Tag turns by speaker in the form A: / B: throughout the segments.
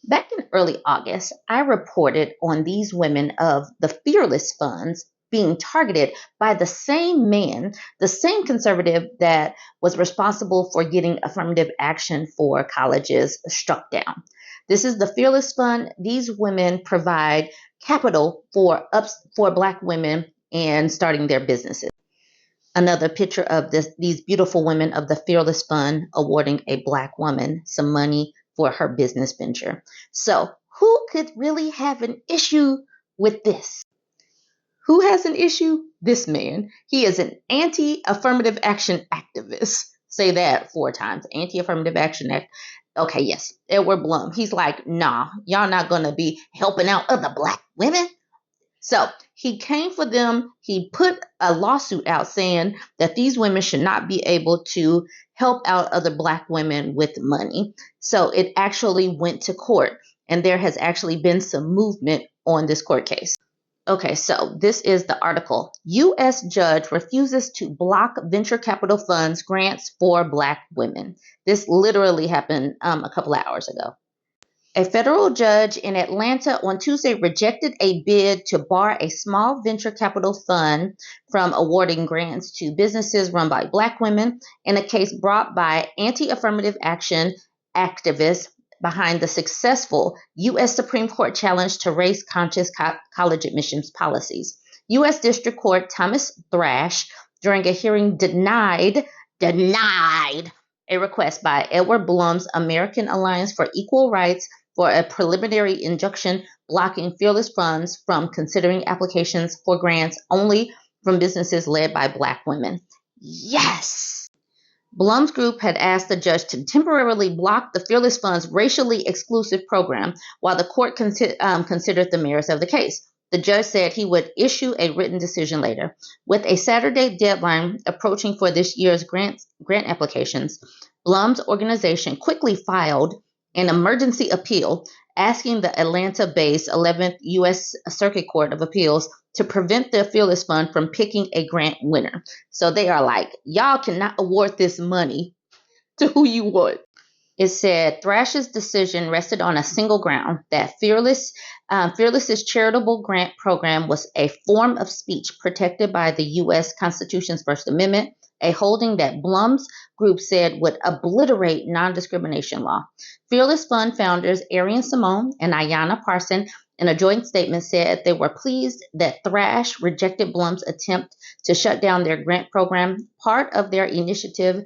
A: Back in early August, I reported on these women of the Fearless Funds being targeted by the same man, the same conservative that was responsible for getting affirmative action for colleges struck down. This is the Fearless Fund. These women provide capital for Black women and starting their businesses. Another picture of these beautiful women of the Fearless Fund awarding a Black woman some money for her business venture. So, who could really have an issue with this? Who has an issue? This man. He is an anti-affirmative action activist. Say that 4 times. Anti-affirmative action act. Okay, yes. Edward Blum. He's like, nah, y'all not going to be helping out other Black women. So he came for them. He put a lawsuit out saying that these women should not be able to help out other Black women with money. So it actually went to court, and there has actually been some movement on this court case. Okay, so this is the article. U.S. judge refuses to block venture capital funds grants for Black women. This literally happened a couple of hours ago. A federal judge in Atlanta on Tuesday rejected a bid to bar a small venture capital fund from awarding grants to businesses run by Black women in a case brought by anti-affirmative action activists behind the successful U.S. Supreme Court challenge to race-conscious college admissions policies. U.S. District Court Thomas Thrash, during a hearing, denied a request by Edward Blum's American Alliance for Equal Rights for a preliminary injunction blocking Fearless Funds from considering applications for grants only from businesses led by Black women. Yes! Blum's group had asked the judge to temporarily block the Fearless Fund's racially exclusive program while the court considered the merits of the case. The judge said he would issue a written decision later. With a Saturday deadline approaching for this year's grant applications, Blum's organization quickly filed an emergency appeal asking the Atlanta-based 11th U.S. Circuit Court of Appeals to prevent the Fearless Fund from picking a grant winner. So they are like, y'all cannot award this money to who you want. It said Thrash's decision rested on a single ground, that Fearless's charitable grant program was a form of speech protected by the U.S. Constitution's First Amendment, a holding that Blum's group said would obliterate non-discrimination law. Fearless Fund founders Arian Simone and Ayanna Parson, in a joint statement, said they were pleased that Thrash rejected Blum's attempt to shut down their grant program, part of their initiative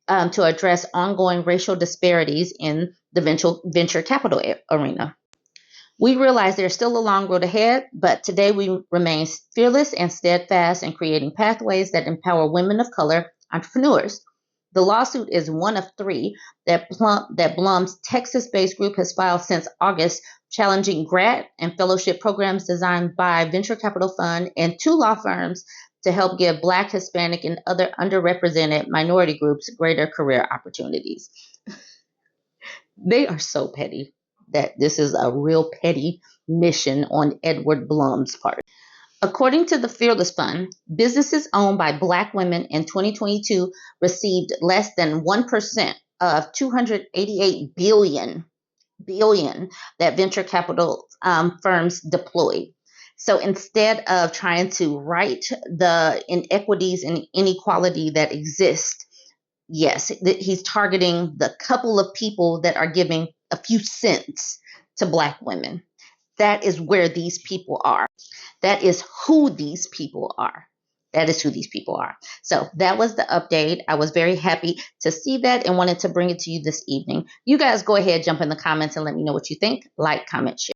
A: to address ongoing racial disparities in the venture capital arena. We realize there's still a long road ahead, but today we remain fearless and steadfast in creating pathways that empower women of color entrepreneurs. The lawsuit is one of 3 that Blum's Texas-based group has filed since August, challenging grant and fellowship programs designed by Venture Capital Fund and 2 law firms to help give Black, Hispanic, and other underrepresented minority groups greater career opportunities. They are so petty that this is a real petty mission on Edward Blum's part. According to the Fearless Fund, businesses owned by Black women in 2022 received less than 1% of $288 billion that venture capital firms deployed. So instead of trying to right the inequities and inequality that exist, yes, he's targeting the couple of people that are giving a few cents to Black women. That is where these people are. That is who these people are. That is who these people are. So that was the update. I was very happy to see that and wanted to bring it to you this evening. You guys go ahead, jump in the comments and let me know what you think. Like, comment, share.